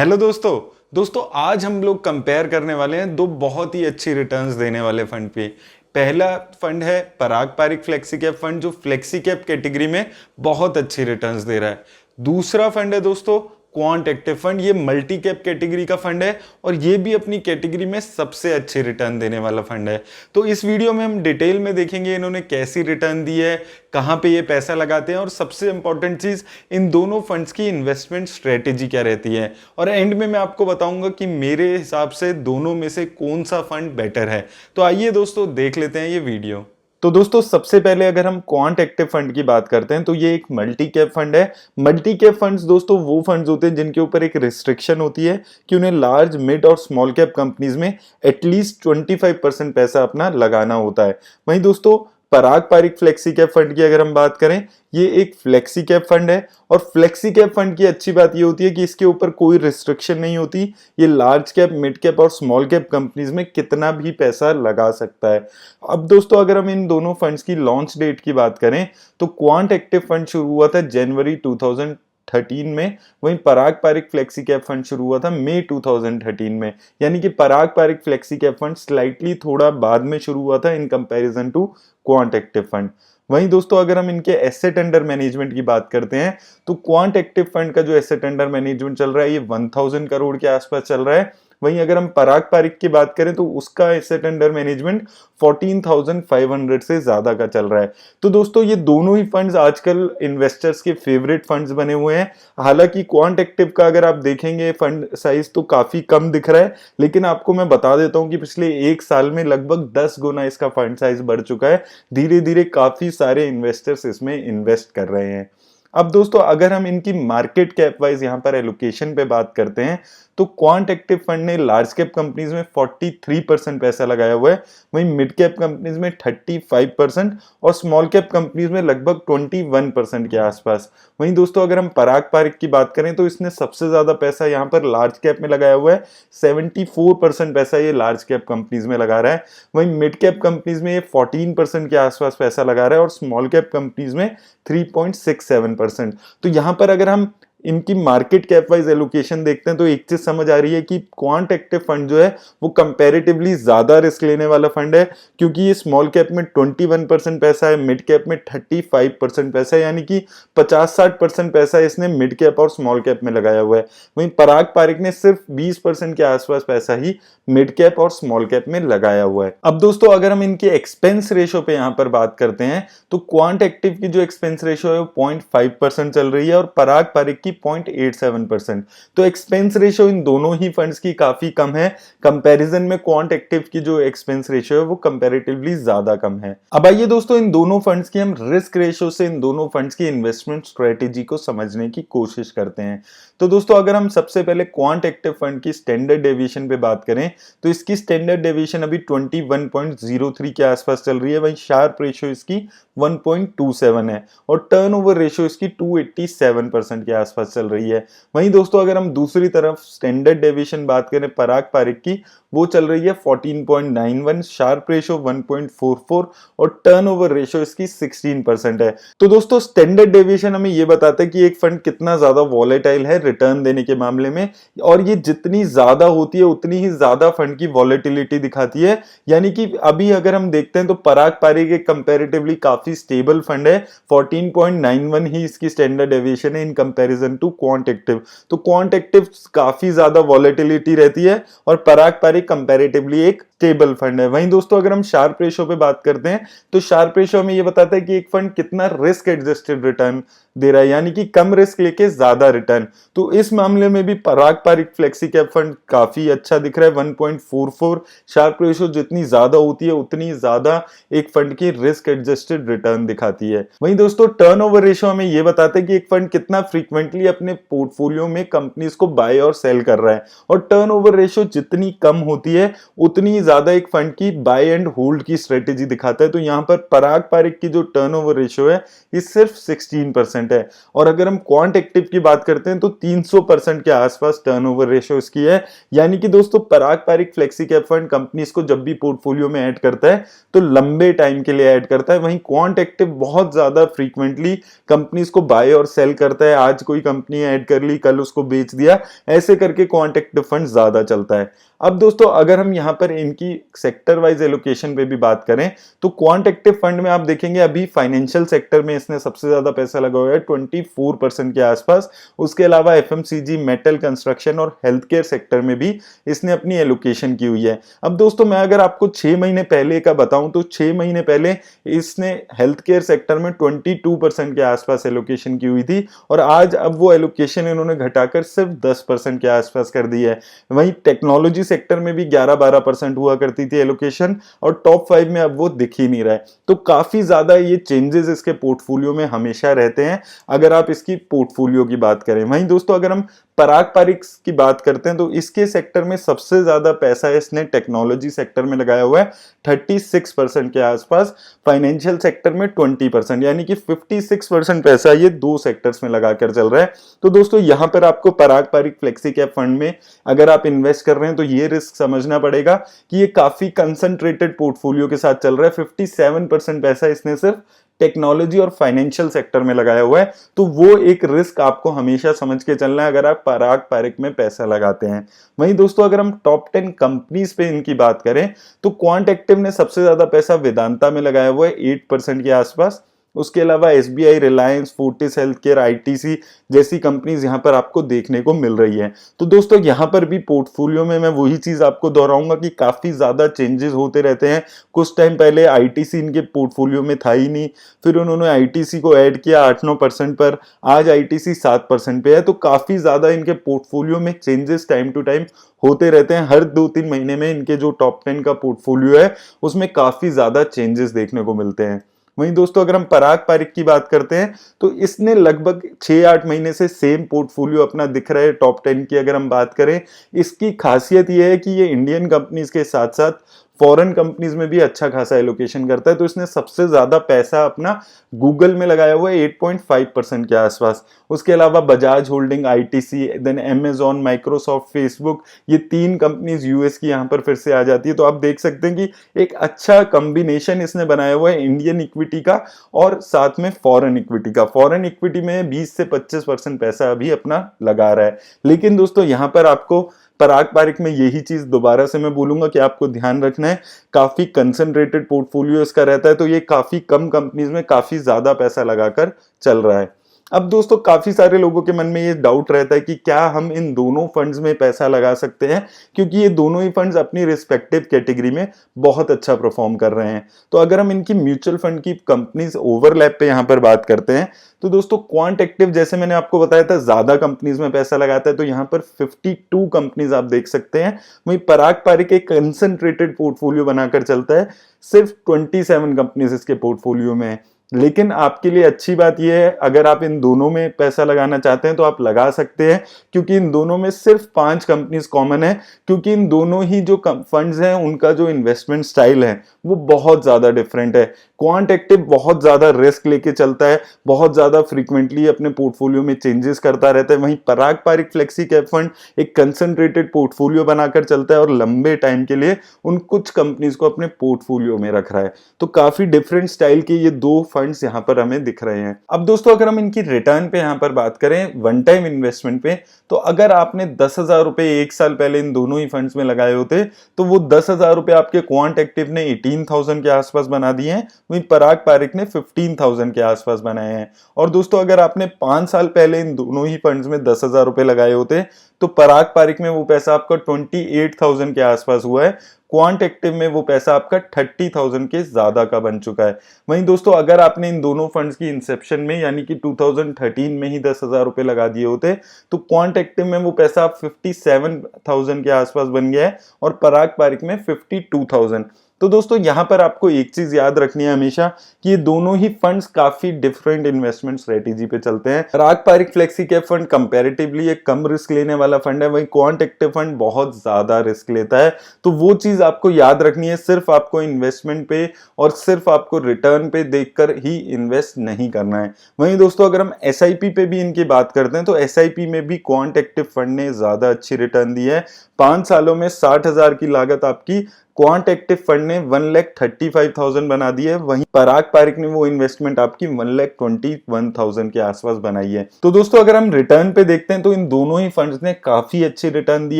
Hello दोस्तों आज हम लोग कंपेयर करने वाले हैं दो बहुत ही अच्छी रिटर्न्स देने वाले फंड पे। पहला फंड है पराग पारिक फ्लेक्सी कैप फंड जो फ्लेक्सी कैप कैटेगरी में बहुत अच्छी रिटर्न्स दे रहा है। दूसरा फंड है दोस्तों क्वांट एक्टिव फंड, ये मल्टी कैप कैटेगरी का फंड है और ये भी अपनी कैटेगरी में सबसे अच्छे रिटर्न देने वाला फंड है। तो इस वीडियो में हम डिटेल में देखेंगे इन्होंने कैसी रिटर्न दी है, कहाँ पे ये पैसा लगाते हैं और सबसे इंपॉर्टेंट चीज इन दोनों फंड्स की इन्वेस्टमेंट स्ट्रेटेजी क्या रहती है। और एंड में मैं आपको बताऊंगा कि मेरे हिसाब से दोनों में से कौन सा फंड बेटर है। तो आइए दोस्तों देख लेते हैं ये वीडियो। तो दोस्तों सबसे पहले अगर हम क्वांट एक्टिव फंड की बात करते हैं तो ये एक मल्टी कैप फंड है। मल्टी कैप फंड्स दोस्तों वो फंड्स होते हैं जिनके ऊपर एक रिस्ट्रिक्शन होती है कि उन्हें लार्ज मिड और स्मॉल कैप कंपनीज में एटलीस्ट 25% पैसा अपना लगाना होता है। वहीं दोस्तों Parag Parikh flexi cap fund की अगर हम बात करें, ये एक फ्लेक्सी कैप फंड है और फ्लेक्सी कैप फंड की अच्छी बात ये होती है कि इसके ऊपर कोई रिस्ट्रिक्शन नहीं होती। ये लार्ज कैप, मिड कैप और स्मॉल कैप कंपनीज में कितना भी पैसा लगा सकता है। अब दोस्तों अगर हम इन दोनों फंड्स की लॉन्च डेट की बात करें तो क्वांट एक्टिव फंड शुरू हुआ था जनवरी 2013 में, वहीं Parag Parikh flexi cap fund शुरू हुआ था मई 2013 में। यानी कि Parag Parikh flexi cap fund slightly थोड़ा बाद में शुरू हुआ था in comparison to quant active fund. वहीं दोस्तों अगर हम इनके एसेट अंडर मैनेजमेंट की बात करते हैं तो क्वांट एक्टिव फंड का जो एसेट अंडर मैनेजमेंट चल रहा है ये 1000 करोड़ के आसपास चल रहा है। वहीं अगर हम पराग पारिक की बात करें तो उसका एसेट अंडर मैनेजमेंट 14,500 से ज्यादा का चल रहा है। तो दोस्तों ये दोनों ही फंड्स आजकल इन्वेस्टर्स के फेवरेट फंड्स बने हुए हैं। हालांकि क्वांट एक्टिव का अगर आप देखेंगे फंड साइज तो काफी कम दिख रहा है, लेकिन आपको मैं बता देता हूं कि पिछले एक साल में लगभग 10 गुना इसका फंड साइज बढ़ चुका है। धीरे धीरे काफी सारे इन्वेस्टर्स इसमें इन्वेस्ट कर रहे हैं। अब दोस्तों अगर हम इनकी मार्केट कैप वाइज यहां पर एलोकेशन पे बात करते हैं तो क्वांट एक्टिव फंड ने लार्ज कैप कंपनीज में 43% पैसा लगाया हुआ है, वहीं मिड कैप कंपनीज में 35% और स्मॉल कैप कंपनीज में लगभग 21% के आसपास। वहीं दोस्तों अगर हम पराग पारिक की बात करें तो इसने सबसे ज्यादा पैसा यहां पर लार्ज कैप में लगाया हुआ है, 74% पैसा ये लार्ज कैप कंपनीज में लगा रहा है। वहीं मिड कैप कंपनीज में ये 14% के आसपास पैसा लगा रहा है और स्मॉल कैप कंपनीज में 3.67%। तो यहां पर अगर हम इनकी मार्केट कैप वाइज एलोकेशन देखते हैं तो एक चीज समझ आ रही है कि क्वांट एक्टिव फंड जो है वो कंपैरेटिवली ज्यादा रिस्क लेने वाला फंड है, क्योंकि ये स्मॉल कैप में 21% पैसा है, मिड कैप में 35% पैसा है, यानी कि 50-60% पैसा इसने मिड कैप और स्मॉल कैप में लगाया हुआ है। वहीं पराग पारिक ने सिर्फ 20% के आसपास पैसा ही मिड कैप और स्मॉल कैप में लगाया हुआ है। अब दोस्तों अगर हम इनके एक्सपेंस रेशो पे यहां पर बात करते हैं तो क्वांट एक्टिव की जो एक्सपेंस रेशो है वो 0.5% चल रही है और पराग पारिक की 0.87%। तो एक्सपेंस रेशो इन दोनों ही फंड्स की काफी कम है। कंपैरिजन में क्वांट एक्टिव की जो एक्सपेंस रेशो है वो कंपैरेटिवली ज्यादा कम है। अब आइए दोस्तों इन दोनों फंड्स की हम रिस्क रेशो से इन दोनों फंड्स की इन्वेस्टमेंट स्ट्रेटेजी को समझने की कोशिश करते हैं। तो दोस्तों अगर हम सबसे पहले क्वांट एक्टिव फंड की स्टैंडर्ड डेविएशन पे बात करें तो इसकी स्टैंडर्ड डेविएशन अभी 21.03 के आसपास चल रही है। वहीं शार्प रेशो इसकी 1.27 है और टर्नओवर रेशो इसकी 287% के आसपास चल रही है। वहीं दोस्तों अगर हम दूसरी तरफ स्टैंडर्ड डेविएशन बात करें पराग पारिक की, वो चल रही है 14.91, शार्प रेशो 1.44 और टर्नओवर रेशो इसकी 16% है। तो दोस्तों स्टैंडर्ड डेविएशन हमें ये बताता है कि एक फंड कितना ज्यादा वॉलेटाइल है रिटर्न देने के मामले में, और ये जितनी ज्यादा होती है उतनी ही ज्यादा फंड की वॉलेटिलिटी दिखाती है। यानी कि अभी अगर हम देखते हैं तो पराग पारिक एक कंपैरेटिवली काफी स्टेबल फंड है, 14.91 ही इसकी स्टैंडर्ड डेविएशन है in comparison to quant active. तो क्वांट एक्टिव काफी ज्यादा वॉलेटिलिटी रहती है और पराग पारिक कंपैरेटिवली एक स्टेबल फंड है। वहीं दोस्तों अगर हम शार्प रेशो पे बात करते हैं तो शार्प रेशो हमें ये बताता है कि एक फंड कितना रिस्क एडजस्टेड रिटर्न दे रहा है, यानी कि कम रिस्क लेके ज्यादा रिटर्न। तो इस मामले में भी पराग पारिक फ्लेक्सी कैप फंड काफी अच्छा दिख रहा है, 1.44। शार्प रेशो जितनी ज्यादा होती है उतनी ज्यादा एक फंड की रिस्क एडजस्टेड रिटर्न दिखाती है। वहीं दोस्तों टर्नओवर रेशो हमें यह बताता है कि एक फंड कितना फ्रीक्वेंटली अपने पोर्टफोलियो में कंपनीज को बाय और सेल कर रहा है, और टर्नओवर रेशो जितनी कम होती है उतनी ज्यादा एक फंड की बाय एंड होल्ड की स्ट्रेटेजी दिखाता है। तो यहाँ पर पराग पारिक की जो टर्नओवर रेशियो है ये सिर्फ 16% है, और अगर हम क्वांट एक्टिव की बात करते हैं तो 300% के आसपास टर्नओवर रेशियो इसकी है। यानी कि दोस्तों Parag Parikh flexi cap fund companies को जब भी पोर्टफोलियो में ऐड करता है तो लंबे टाइम के लिए ऐड करता है। वहीं क्वांट एक्टिव बहुत ज्यादा फ्रीक्वेंटली कंपनीज को बाय और सेल करता है। आज कोई कंपनी ऐड कर ली, कल उसको बेच दिया, ऐसे करके क्वांट एक्टिव फंड ज्यादा चलता है। अब दोस्तों अगर हम यहाँ पर इनकी सेक्टर वाइज एलोकेशन पे भी बात करें तो क्वांट एक्टिव फंड में आप देखेंगे अभी फाइनेंशियल सेक्टर में इसने सबसे ज्यादा पैसा लगा हुआ है 24% के आसपास। उसके अलावा एफएमसीजी, मेटल, कंस्ट्रक्शन और हेल्थ केयर सेक्टर में भी इसने अपनी एलोकेशन की हुई है। अब दोस्तों मैं अगर आपको 6 महीने पहले का बताऊं तो 6 महीने पहले इसने हेल्थ केयर सेक्टर में 22% के आसपास एलोकेशन की हुई थी, और आज अब वो एलोकेशन इन्होंने घटाकर सिर्फ 10% के आसपास कर दी है। वहीं टेक्नोलॉजी सेक्टर में भी 11-12% हुआ करती थी एलोकेशन, और टॉप 5 में अब वो दिख ही नहीं रहा है। तो काफी ज्यादा ये चेंजेस इसके पोर्टफोलियो में हमेशा रहते हैं अगर आप इसकी पोर्टफोलियो की बात करें। वहीं दोस्तों अगर हम पराग पारिक की बात करते हैं तो इसके सेक्टर में सबसे ज्यादा पैसा इसने टेक्नोलॉजी सेक्टर में लगाया हुआ है 36% के आसपास, फाइनेंशियल सेक्टर में 20%, यानी कि 56% पैसा ये दो सेक्टर्स में लगाकर चल रहा है। तो दोस्तों यहां पर आपको पराग पारिक फ्लेक्सी कैप फंड में अगर आप इन्वेस्ट कर रहे हैं तो ये रिस्क समझना पड़ेगा कि ये काफी कंसंट्रेटेड पोर्टफोलियो के साथ चल रहा है। 57% पैसा इसने सिर्फ टेक्नोलॉजी और फाइनेंशियल सेक्टर में लगाया हुआ है। तो वो एक रिस्क आपको हमेशा समझ के चलना है अगर आप पराग पारिक में पैसा लगाते हैं। वहीं दोस्तों अगर हम टॉप 10 कंपनीज पे इनकी बात करें तो क्वांट एक्टिव ने सबसे ज्यादा पैसा वेदांता में लगाया हुआ है 8% के आसपास। उसके अलावा SBI, Reliance, Fortis healthcare, ITC जैसी कंपनीज यहां पर आपको देखने को मिल रही है। तो दोस्तों यहां पर भी पोर्टफोलियो में मैं वही चीज आपको दोहराऊंगा कि काफी ज्यादा चेंजेस होते रहते हैं। कुछ टाइम पहले आईटीसी इनके पोर्टफोलियो में था ही नहीं, फिर उन्होंने आईटीसी को ऐड किया 8-9% पर, आज आईटीसी 7% पे है। तो काफी ज्यादा इनके पोर्टफोलियो में चेंजेस टाइम टू टाइम होते रहते हैं। हर 2-3 महीने में इनके जो टॉप 10 का पोर्टफोलियो है उसमें काफी ज्यादा चेंजेस देखने को मिलते हैं। वहीं दोस्तों अगर हम पराग पारिक की बात करते हैं तो इसने लगभग 6-8 महीने से सेम पोर्टफोलियो अपना दिख रहा है। टॉप 10 की अगर हम बात करें, इसकी खासियत यह है कि ये इंडियन कंपनीज के साथ साथ फॉरेन कंपनीज में भी अच्छा खासा एलोकेशन करता है। तो इसने सबसे ज्यादा पैसा अपना गूगल में लगाया हुआ है 8.5% के आसपास। उसके अलावा Bajaj holding, ITC, then Amazon, Microsoft, Facebook, ये 3 कंपनीज यूएस की यहां पर फिर से आ जाती है। तो आप देख सकते हैं कि एक अच्छा कॉम्बिनेशन इसने बनाया हुआ है इंडियन इक्विटी का और साथ में फॉरेन इक्विटी का। फॉरेन इक्विटी में 20 से 25% पैसा अभी अपना लगा रहा है। लेकिन दोस्तों यहां पर आपको पराग पारिक में यही चीज दोबारा से मैं बोलूंगा कि आपको ध्यान रखना है, काफी कंसंट्रेटेड पोर्टफोलियो इसका रहता है। तो ये काफी कम कंपनीज में काफी ज्यादा पैसा लगाकर चल रहा है। अब दोस्तों काफी सारे लोगों के मन में ये डाउट रहता है कि क्या हम इन दोनों फंड्स में पैसा लगा सकते हैं, क्योंकि ये दोनों ही फंड्स अपनी रिस्पेक्टिव कैटेगरी में बहुत अच्छा परफॉर्म कर रहे हैं। तो अगर हम इनकी म्यूचुअल फंड की कंपनीज ओवरलैप पे यहां पर बात करते हैं तो दोस्तों क्वांट एक्टिव जैसे मैंने आपको बताया था ज्यादा कंपनीज में पैसा लगाता है, तो यहां पर 52 कंपनीज आप देख सकते हैं। वहीं पराग पारिक एक कंसंट्रेटेड पोर्टफोलियो बनाकर चलता है, सिर्फ 27 कंपनीज इसके पोर्टफोलियो में है। लेकिन आपके लिए अच्छी बात यह है, अगर आप इन दोनों में पैसा लगाना चाहते हैं तो आप लगा सकते हैं, क्योंकि इन दोनों में सिर्फ 5 कंपनीज कॉमन है। क्योंकि इन दोनों ही जो फंड्स हैं उनका जो इन्वेस्टमेंट स्टाइल है वो बहुत ज्यादा डिफरेंट है। क्वांट एक्टिव बहुत ज्यादा रिस्क लेके चलता है, बहुत ज्यादा फ्रीक्वेंटली अपने पोर्टफोलियो में चेंजेस करता रहता है। वहीं Parag Parikh flexi cap fund एक कंसंट्रेटेड पोर्टफोलियो बनाकर चलता है और लंबे टाइम के लिए उन कुछ कंपनीज को अपने पोर्टफोलियो में रख रहा है। तो काफी डिफरेंट स्टाइल के ये दो फंड्स यहां पर हमें दिख रहे हैं। अब दोस्तों अगर हम इनकी रिटर्न पे यहां पर बात करें वन टाइम इन्वेस्टमेंट पे, तो अगर आपने 10,000 रुपए एक साल पहले इन दोनों ही फंड्स में लगाए होते तो वो 10,000 रुपए आपके क्वांट एक्टिव ने 18,000 के आसपास बना दिए हैं, वहीं पराग पारिक ने 15,000 के आसपास बनाए हैं। और दोस्तों अगर आपने 5 साल पहले इन दोनों ही फंड्स में 10,000 रुपए लगाए होते तो पराग पारिक में वो पैसा आपका 28,000 के आसपास हुआ है, क्वांट एक्टिव में वो पैसा आपका 30,000 के ज्यादा का बन चुका है। वहीं दोस्तों अगर आपने इन दोनों फंड्स की इंसेप्शन में यानी कि 2013 में ही 10,000 रुपए लगा दिए होते तो क्वांट एक्टिव में वो पैसा 57,000 के आसपास बन गया है और पराग पारिक में 52,000। तो दोस्तों यहाँ पर आपको एक चीज याद रखनी है हमेशा कि ये दोनों ही फंड्स काफी डिफरेंट इन्वेस्टमेंट स्ट्रेटेजी पे चलते हैं। Parag Parikh flexi cap fund comparatively एक कम रिस्क लेने वाला फंड है, वहीं क्वांट एक्टिव फंड बहुत ज्यादा रिस्क लेता है। तो वो चीज आपको याद रखनी है, सिर्फ आपको इन्वेस्टमेंट पे और सिर्फ आपको रिटर्न पे देखकर ही इन्वेस्ट नहीं करना है। वहीं दोस्तों अगर हम एसआईपी पे भी इनकी बात करते हैं तो एसआईपी में भी क्वांट एक्टिव फंड ने ज्यादा अच्छी रिटर्न दी है। 5 सालों में 60,000 की लागत आपकी क्वांट एक्टिव फंड ने 1,35,000 बना दी है, वहीं पराग पारिक ने वो इन्वेस्टमेंट आपकी 1,21,000 के आसपास बनाई है। तो दोस्तों अगर हम रिटर्न पे देखते हैं तो इन दोनों ही फंड्स ने काफी अच्छी रिटर्न दी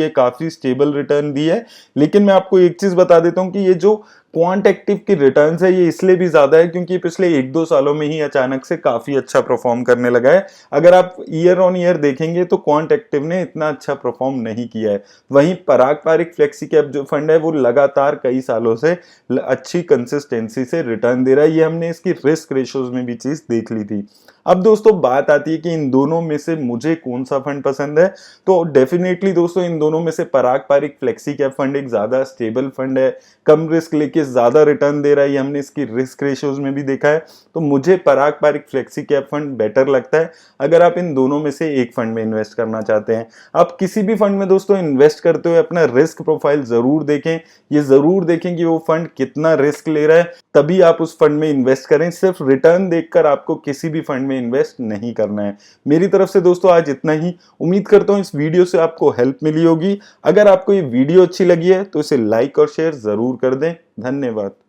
है, काफी स्टेबल रिटर्न दी है। लेकिन मैं आपको एक चीज बता देता हूं कि ये जो क्वांट एक्टिव की रिटर्न्स है ये इसलिए भी ज्यादा है क्योंकि पिछले 1-2 सालों में ही अचानक से काफी अच्छा परफॉर्म करने लगा है। अगर आप ईयर ऑन ईयर देखेंगे तो क्वांट एक्टिव ने इतना अच्छा परफॉर्म नहीं किया है। वहीं पराग पारिक फ्लेक्सी कैप जो फंड है वो लगातार कई सालों से अच्छी कंसिस्टेंसी से रिटर्न दे रहा है। ये हमने इसकी रिस्क रेशियोज में भी चीज देख ली थी। अब दोस्तों बात आती है कि इन दोनों में से मुझे कौन सा फंड पसंद है। तो डेफिनेटली दोस्तों इन दोनों में से पराग पारिक फ्लेक्सी कैप फंड एक ज्यादा स्टेबल फंड है, कम रिस्क लेके ज्यादा रिटर्न दे रहा है, ये हमने इसकी रिस्क रेशियोज में भी देखा है। तो मुझे Parag Parikh flexi cap fund better लगता है अगर आप इन दोनों में से एक फंड में इन्वेस्ट करना चाहते हैं। आप किसी भी फंड में दोस्तों इन्वेस्ट करते हुए अपना रिस्क प्रोफाइल जरूर देखें, ये जरूर देखें कि वो फंड कितना रिस्क ले रहा है, तभी आप उस फंड में इन्वेस्ट करें। सिर्फ रिटर्न देखकर आपको किसी भी फंड में इन्वेस्ट नहीं करना है। मेरी तरफ से दोस्तों आज इतना ही। उम्मीद करता हूं इस वीडियो से आपको हेल्प मिली होगी। अगर आपको ये वीडियो अच्छी लगी है तो इसे लाइक और शेयर जरूर कर दें। धन्यवाद।